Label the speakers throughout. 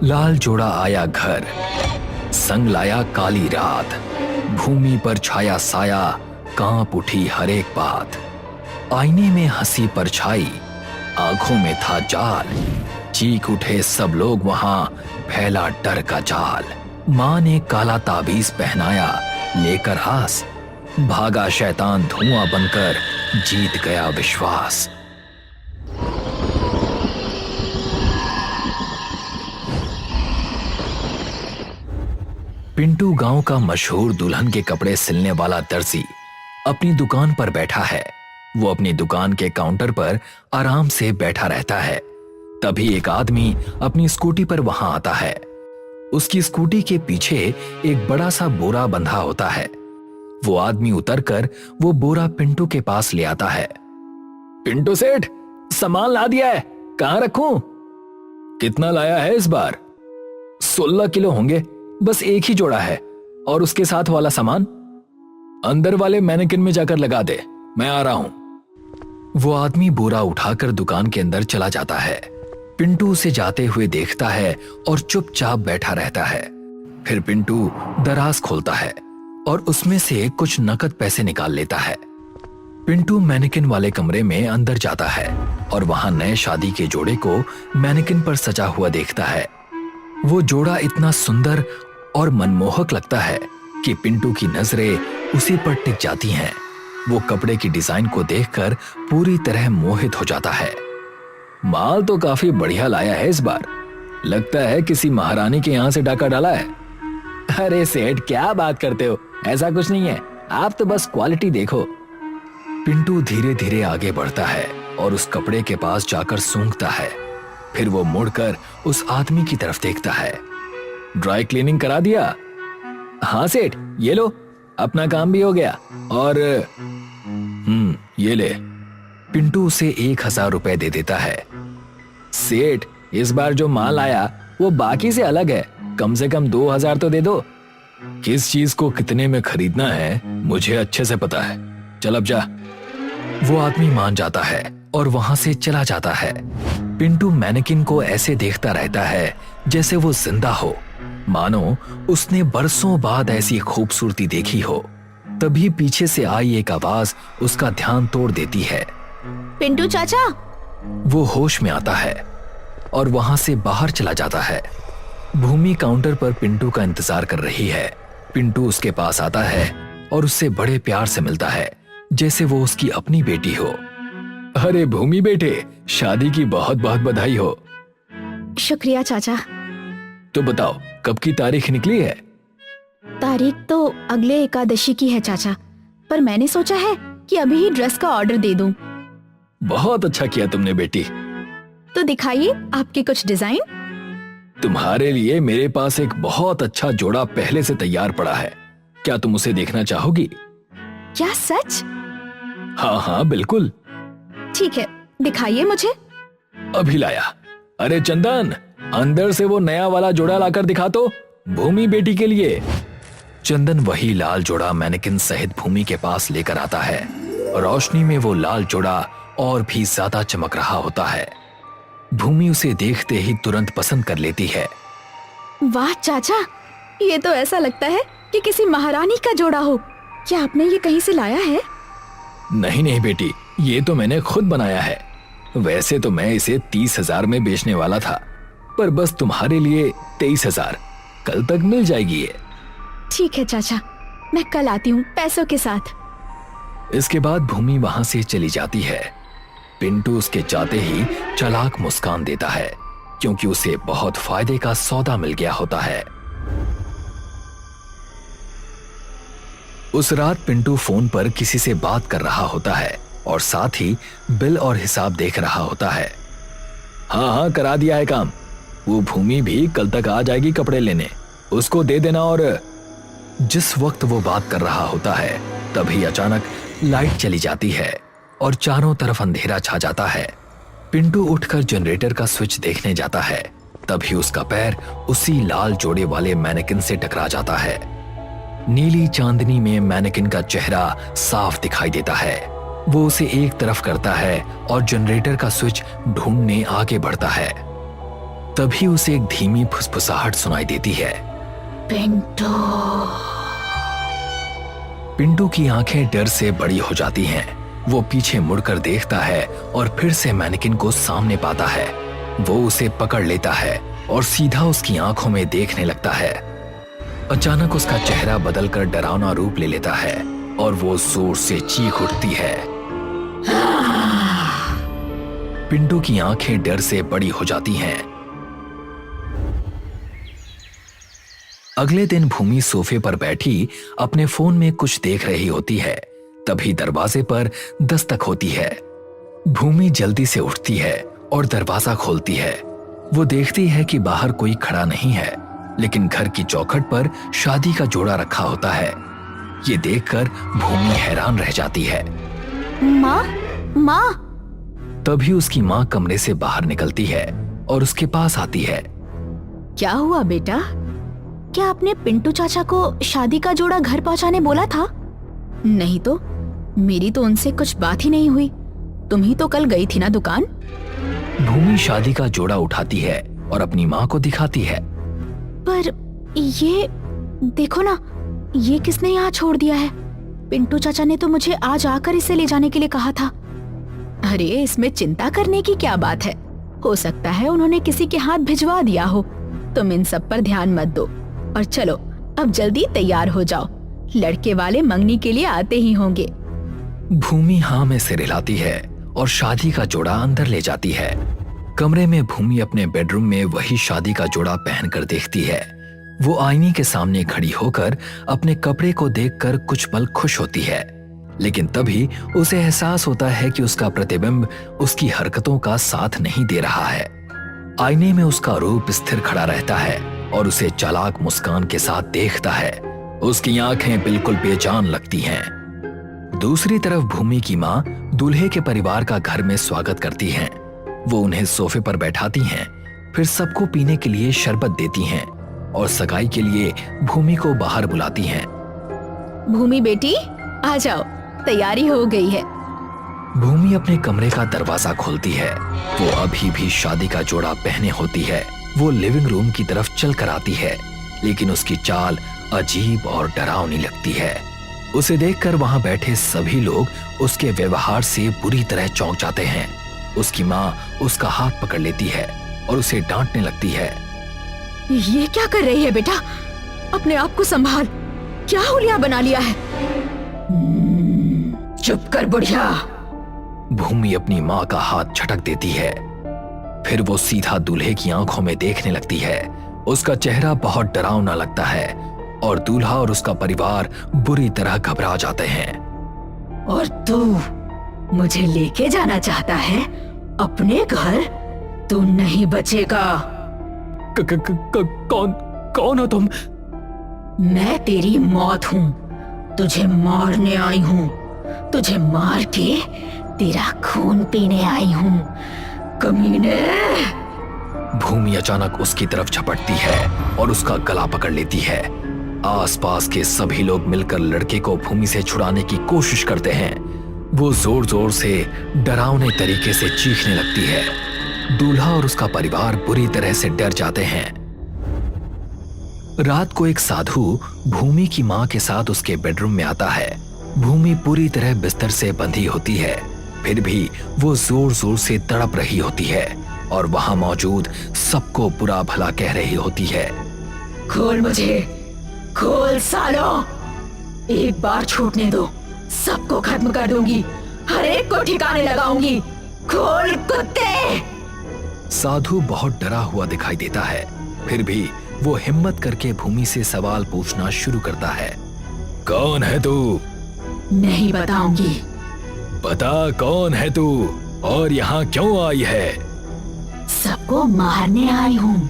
Speaker 1: लाल जोड़ा आया घर, संग लाया काली रात। भूमि पर छाया साया, कांप उठी हर एक बात। आईने में हंसी परछाई, आंखों में था जाल। चीख उठे सब लोग वहां, फैला डर का जाल। मां ने काला ताबीज पहनाया, लेकर आस। भागा शैतान धुआं बनकर, जीत गया विश्वास। पिंटू गांव का मशहूर दुल्हन के कपड़े सिलने वाला दर्जी अपनी दुकान पर बैठा है। वो अपनी दुकान के काउंटर पर आराम से बैठा रहता है। तभी एक आदमी अपनी स्कूटी पर वहां आता है। उसकी स्कूटी के पीछे एक बड़ा सा बोरा बंधा होता है। वो आदमी उतरकर वो बोरा पिंटू के पास ले आता है। पिंटू सेठ, सामान ला दिया है, कहां रखूं? कितना लाया है इस बार? 16 किलो होंगे, बस एक ही जोड़ा है। और उसके साथ वाला सामान अंदर वाले मैनेकिन में जाकर लगा दे, मैं आ रहा हूं। वो आदमी बोरा उठाकर दुकान के अंदर चला जाता है। पिंटू उसे जाते हुए देखता है और चुपचाप बैठा रहता है। फिर पिंटू दराज खोलता है और उसमें से कुछ नकद पैसे निकाल लेता है। पिंटू मैनेकिन वाले कमरे में अंदर जाता है और वहां नए शादी के जोड़े को मैनेकिन पर सजा हुआ देखता है। वो जोड़ा इतना सुंदर और मनमोहक लगता है कि पिंटू की नजरें उसी पर टिक जाती हैं। वो कपड़े की डिजाइन को देखकर पूरी तरह मोहित हो जाता है। माल तो काफी बढ़िया लाया है इस बार, लगता है किसी महारानी के यहां से डाका डाला है। अरे सेठ, क्या बात करते हो, ऐसा कुछ नहीं है, आप तो बस क्वालिटी देखो। पिंटू धीरे धीरे आगे बढ़ता है और उस कपड़े के पास जाकर सूंघता है। फिर वो मुड़कर उस आदमी की तरफ देखता है। ड्राई क्लीनिंग करा दिया? हाँ सेठ, ये लो, अपना काम भी हो गया। और ये ले। पिंटू उसे 1000 रुपए दे देता है। सेठ, इस बार जो माल आया वो बाकी से अलग है, कम से कम 2000 तो दे दो। किस चीज को कितने में खरीदना है मुझे अच्छे से पता है, चल अब जा। वो आदमी मान जाता है और वहां से चला जाता है। पिंटू मैनेकिन को ऐसे देखता रहता है जैसे वो जिंदा हो, मानो उसने बरसों बाद ऐसी खूबसूरती देखी हो। तभी पीछे से आई एक आवाज उसका ध्यान तोड़ देती है।
Speaker 2: पिंटू चाचा।
Speaker 1: वो होश में आता है और वहां से बाहर चला जाता है। भूमि काउंटर पर पिंटू का इंतजार कर रही है। पिंटू उसके पास आता है और उससे बड़े प्यार से मिलता है, जैसे वो उसकी अपनी बेटी हो। अरे भूमि बेटे, शादी की बहुत बहुत बधाई हो।
Speaker 2: शुक्रिया चाचा।
Speaker 1: तो बताओ, कब की तारीख निकली है?
Speaker 2: तारीख तो अगले एकादशी की है चाचा, पर मैंने सोचा है कि अभी ही ड्रेस का ऑर्डर दे दूं।
Speaker 1: बहुत अच्छा किया तुमने बेटी।
Speaker 2: तो दिखाइए आपके कुछ डिजाइन।
Speaker 1: तुम्हारे लिए मेरे पास एक बहुत अच्छा जोड़ा पहले से तैयार पड़ा है, क्या तुम उसे देखना चाहोगी?
Speaker 2: क्या सच?
Speaker 1: हाँ हाँ बिल्कुल।
Speaker 2: ठीक है, दिखाइए मुझे।
Speaker 1: अभी लाया। अरे चंदन, अंदर से वो नया वाला जोड़ा लाकर दिखा तो, भूमि बेटी के लिए। चंदन वही लाल जोड़ा मैनेकिन सहित भूमि के पास लेकर आता है। रोशनी में वो लाल जोड़ा और भी ज्यादा चमक रहा होता है। भूमि उसे देखते ही तुरंत पसंद कर लेती है।
Speaker 2: वाह चाचा, ये तो ऐसा लगता है कि किसी महारानी का जोड़ा हो। क्या आपने ये कहीं से लाया है?
Speaker 1: नहीं नहीं बेटी, ये तो मैंने खुद बनाया है। वैसे तो मैं इसे 30,000 में बेचने वाला था, पर बस तुम्हारे लिए 23,000, कल तक मिल जाएगी ये।
Speaker 2: ठीक है चाचा, मैं कल आती हूँ पैसों के साथ।
Speaker 1: इसके बाद भूमि वहां से चली जाती है। पिंटू उसके जाते ही चालाक मुस्कान देता है, क्योंकि उसे बहुत फायदे का सौदा मिल गया होता है। उस रात पिंटू फोन पर किसी से बात कर रहा होता है और साथ ही बिल और हिसाब देख रहा होता है। हाँ हाँ, करा दिया है काम। वो भूमि भी कल तक आ जाएगी कपड़े लेने, उसको दे देना। और जिस वक्त वो बात कर रहा होता है तभी अचानक लाइट चली जाती है और चारों तरफ अंधेरा छा जाता है। पिंटू उठकर जनरेटर का स्विच देखने जाता है। तभी उसका पैर उसी लाल जोड़े वाले मैनेकिन से टकरा जाता है। नीली चांदनी में मैनेकिन का चेहरा साफ दिखाई देता है। वो उसे एक तरफ करता है और जनरेटर का स्विच ढूंढने आगे बढ़ता है। तभी उसे एक धीमी फुसफुसाहट सुनाई देती है।
Speaker 2: पिंटू।
Speaker 1: पिंटू की आंखें डर से बड़ी हो जाती हैं। वो पीछे मुड़कर देखता है और फिर से मैनेकिन को सामने पाता है। वो उसे पकड़ लेता है और सीधा उसकी आंखों में देखने लगता है। अचानक उसका चेहरा बदलकर डरावना रूप ले लेता है और वो जोर से चीख उठती है। पिंटू की आंखें डर से बड़ी हो जाती हैं। अगले दिन भूमि सोफे पर बैठी अपने फोन में कुछ देख रही होती है। तभी दरवाजे पर दस्तक होती है। भूमि जल्दी से उठती है और दरवाजा खोलती है। वो देखती है कि बाहर कोई खड़ा नहीं है, लेकिन घर की चौखट पर शादी का जोड़ा रखा होता है। ये देखकर भूमि हैरान रह जाती है।
Speaker 2: माँ, माँ।
Speaker 1: तभी उसकी माँ कमरे से बाहर निकलती है और उसके पास आती है।
Speaker 2: क्या हुआ बेटा? क्या आपने पिंटू चाचा को शादी का जोड़ा घर पहुंचाने बोला था? नहीं तो मेरी तो उनसे कुछ बात ही नहीं हुई। तुम ही तो कल गई थी ना दुकान।
Speaker 1: भूमि शादी का जोड़ा उठाती है और अपनी माँ को दिखाती है।
Speaker 2: पर ये देखो ना, ये किसने यहाँ छोड़ दिया है? पिंटू चाचा ने तो मुझे आज आकर इसे ले जाने के लिए कहा था। अरे इसमें चिंता करने की क्या बात है? हो सकता है उन्होंने किसी के हाथ भिजवा दिया हो। तुम इन सब पर ध्यान मत दो और चलो अब जल्दी तैयार हो जाओ। लड़के वाले मंगनी के लिए आते ही होंगे।
Speaker 1: भूमि हाँ में सिर हिलाती है और शादी का जोड़ा अंदर ले जाती है। कमरे में भूमि अपने बेडरूम में वही शादी का जोड़ा पहनकर देखती है। वो आईने के सामने खड़ी होकर अपने कपड़े को देखकर कुछ पल खुश होती है, लेकिन तभी उसे एहसास होता है कि उसका प्रतिबिंब उसकी हरकतों का साथ नहीं दे रहा है। आईने में उसका रूप स्थिर खड़ा रहता है और उसे चालाक मुस्कान के साथ देखता है। उसकी आंखें बिल्कुल बेजान लगती हैं। दूसरी तरफ भूमि की माँ दूल्हे के परिवार का घर में स्वागत करती हैं। वो उन्हें सोफे पर बैठाती हैं, फिर सबको पीने के लिए शरबत देती हैं और सगाई के लिए भूमि को बाहर बुलाती हैं।
Speaker 2: भूमि बेटी आ जाओ, तैयारी हो गई है।
Speaker 1: भूमि अपने कमरे का दरवाजा खोलती है। वो अभी भी शादी का जोड़ा पहने होती है। वो लिविंग रूम की तरफ चल कर आती है, लेकिन उसकी चाल अजीब और डरावनी लगती है। उसे देखकर वहां बैठे सभी लोग उसके व्यवहार से बुरी तरह चौंक जाते हैं। उसकी माँ उसका हाथ पकड़ लेती है और उसे डांटने लगती है।
Speaker 2: ये क्या कर रही है बेटा? अपने आप को संभाल, क्या हुलिया बना लिया है? चुप कर बुढ़िया।
Speaker 1: भूमि अपनी माँ का हाथ झटक देती है। फिर वो सीधा दूल्हे की आंखों में देखने लगती है। उसका चेहरा बहुत डरावना लगता है और दूल्हा और उसका परिवार बुरी तरह घबरा जाते हैं।
Speaker 2: और तू मुझे लेके जाना चाहता है अपने घर? तू नहीं बचेगा।
Speaker 1: कौन हो तुम?
Speaker 2: मैं तेरी मौत हूँ, तुझे मारने आई हूँ। तुझे मार के तेरा खून पीने आई हूँ, कमीने।
Speaker 1: भूमि अचानक उसकी तरफ झपटती है और उसका गला पकड़ लेती है। आसपास के सभी लोग मिलकर लड़के को भूमि से छुड़ाने की कोशिश करते हैं। वो जोर जोर से डरावने तरीके से चीखने लगती है। दूल्हा और उसका परिवार बुरी तरह से डर जाते हैं। रात को एक साधु भूमि की मां के साथ उसके बेडरूम में आता है। भूमि पूरी तरह बिस्तर से बंधी होती है, फिर भी वो जोर जोर से तड़प रही होती है और वहां मौजूद सबको बुरा भला कह रही होती है।
Speaker 2: खोल मुझे, खोल सालो। एक बार छूटने दो, सबको खत्म कर दूंगी, हर एक को ठिकाने लगाऊंगी। खोल कुत्ते।
Speaker 1: साधु बहुत डरा हुआ दिखाई देता है, फिर भी वो हिम्मत करके भूमि से सवाल पूछना शुरू करता है। कौन है तू?
Speaker 2: नहीं बताऊंगी।
Speaker 1: बता कौन है तू और यहाँ क्यों आई है?
Speaker 2: सबको मारने आई हूँ,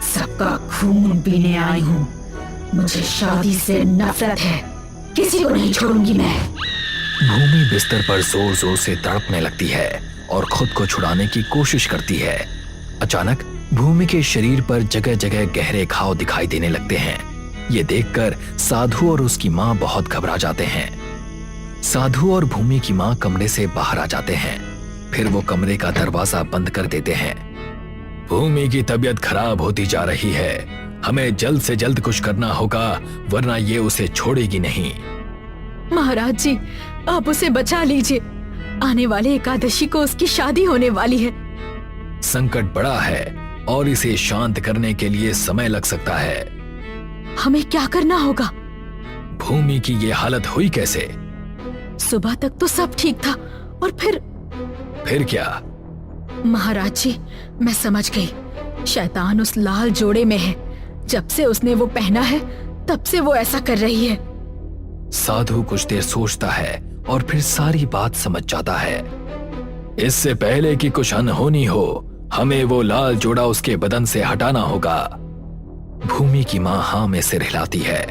Speaker 2: सबका खून पीने आई हूँ। मुझे शादी से नफरत है, किसी को नहीं छोड़ूंगी मैं।
Speaker 1: भूमि बिस्तर पर जोर जोर से तड़पने लगती है और खुद को छुड़ाने की कोशिश करती है। अचानक भूमि के शरीर पर जगह जगह गहरे घाव दिखाई देने लगते हैं। ये देखकर साधु और उसकी माँ बहुत घबरा जाते हैं। साधु और भूमि की माँ कमरे से बाहर आ जाते हैं, फिर वो कमरे का दरवाजा बंद कर देते हैं। भूमि की तबीयत खराब होती जा रही है। हमें जल्द से जल्द कुछ करना होगा, वरना ये उसे छोड़ेगी नहीं।
Speaker 2: महाराज जी, आप उसे बचा लीजिए। आने वाले एकादशी को उसकी शादी होने वाली है।
Speaker 1: संकट बड़ा है और इसे शांत करने के लिए समय लग सकता है।
Speaker 2: हमें क्या करना होगा?
Speaker 1: भूमि की ये हालत हुई कैसे?
Speaker 2: सुबह तक तो सब ठीक था और
Speaker 1: फिर क्या?
Speaker 2: महाराज जी, मैं समझ गई। शैतान उस लाल जोड़े में है। जब से उसने वो पहना है तब से वो ऐसा कर रही है।
Speaker 1: साधु कुछ देर सोचता है और फिर सारी बात समझ जाता है। इससे पहले कि कुछ अनहोनी हो, हमें वो लाल जोड़ा उसके बदन से हटाना होगा। भूमि की मां हां में सिर हिलाती है।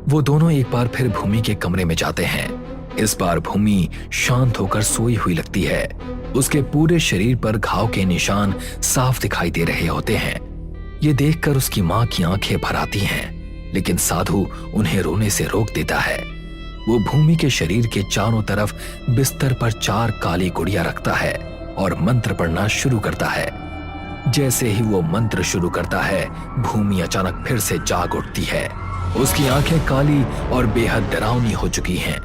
Speaker 1: वो दोनों एक बार फिर भूमि के कमरे में जाते हैं। इस बार भूमि शांत होकर सोई हुई लगती है। उसके पूरे शरीर पर घाव के निशान साफ दिखाई दे रहे होते हैं। ये देखकर उसकी मां की आंखें भर आती हैं, लेकिन साधु उन्हें रोने से रोक देता है। वो भूमि के शरीर के चारों तरफ बिस्तर पर 4 काली गुड़िया रखता है और मंत्र पढ़ना शुरू करता है। जैसे ही वो मंत्र शुरू करता है, भूमि अचानक फिर से जाग उठती है। उसकी आंखें काली और बेहद डरावनी हो चुकी हैं।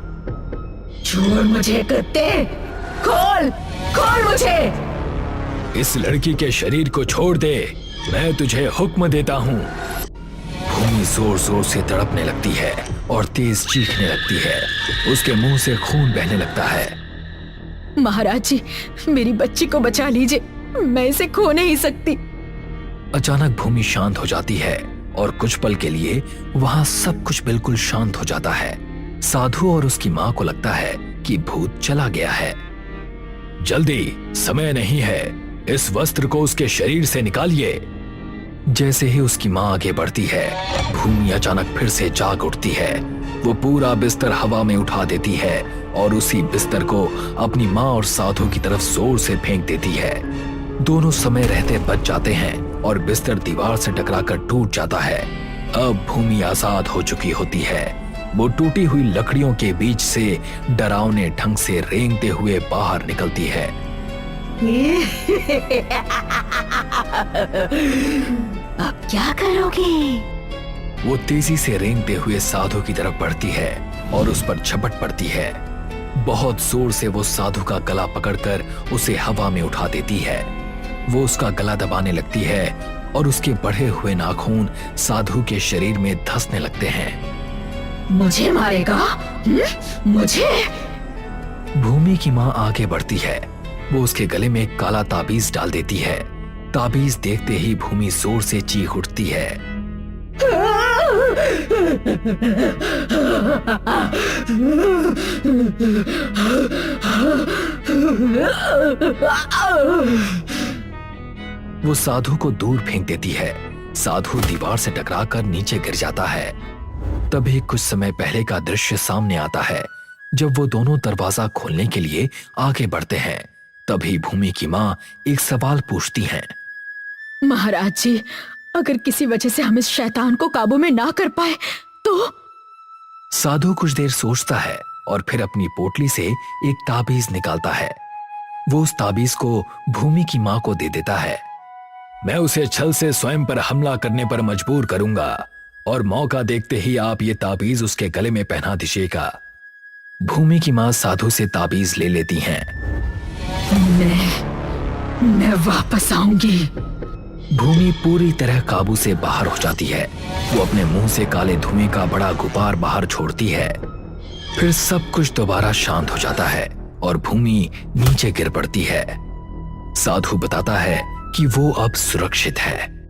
Speaker 2: छोड़ मुझे कुत्ते, खोल खोल मुझे।
Speaker 1: इस लड़की के शरीर को छोड़ दे, मैं तुझे हुक्म देता हूँ। भूमि जोर जोर से तड़पने लगती है और तेज चीखने लगती है। उसके मुंह से खून बहने लगता है।
Speaker 2: महाराज जी, मेरी बच्ची को बचा लीजिए, मैं इसे खो नहीं सकती।
Speaker 1: अचानक भूमि शांत हो जाती है और कुछ पल के लिए वहां सब कुछ बिल्कुल शांत हो जाता है। साधु और उसकी मां को लगता है कि भूत चला गया है। जल्दी, समय नहीं है, इस वस्त्र को उसके शरीर से निकालिए। जैसे ही उसकी मां आगे बढ़ती है, भूमि अचानक फिर से जाग उठती है। वो पूरा बिस्तर हवा में उठा देती है और उसी बिस्तर को अपनी मां और साधु की तरफ जोर से फेंक देती है। दोनों समय रहते बच जाते हैं और बिस्तर दीवार से टकराकर टूट जाता है। अब भूमि आजाद हो चुकी होती है। वो टूटी हुई लकड़ियों के बीच से डरावने ढंग से रेंगते हुए बाहर निकलती है।
Speaker 2: अब क्या करोगे?
Speaker 1: वो तेजी से रेंगते हुए साधु की तरफ बढ़ती है और उस पर झपट पड़ती है। बहुत जोर से वो साधु का गला पकड़कर उसे हवा में उठा देती है। वो उसका गला दबाने लगती है और उसके बढ़े हुए नाखून साधु के शरीर में धंसने लगते हैं।
Speaker 2: मुझे मारेगा? मुझे?
Speaker 1: भूमि की मां आगे बढ़ती है। वो उसके गले में एक काला ताबीज डाल देती है। ताबीज देखते ही भूमि जोर से चीख उठती है। वो साधु को दूर फेंक देती है। साधु दीवार से टकराकर नीचे गिर जाता है। तभी कुछ समय पहले का दृश्य सामने आता है। जब वो दोनों दरवाजा खोलने के लिए आगे बढ़ते हैं, तभी भूमि की मां एक सवाल पूछती हैं।
Speaker 2: महाराज जी, अगर किसी वजह से हम इस शैतान को काबू में ना कर पाए तो?
Speaker 1: साधु कुछ देर सोचता है और फिर अपनी पोटली से एक ताबीज निकालता है। वो उस ताबीज को भूमि की मां को दे देता है। मैं उसे छल से स्वयं पर हमला करने पर मजबूर करूंगा और मौका देखते ही आप ये ताबीज उसके गले में पहना दीजिएगा। भूमि की मां साधु से ताबीज ले लेती हैं।
Speaker 2: मैं वापस आऊंगी।
Speaker 1: भूमि पूरी तरह काबू से बाहर हो जाती है। वो अपने मुंह से काले धुएं का बड़ा गुबार बाहर छोड़ती है। फिर सब कुछ दोबारा शांत हो जाता है और भूमि नीचे गिर पड़ती है। साधु बताता है कि वो अब सुरक्षित है।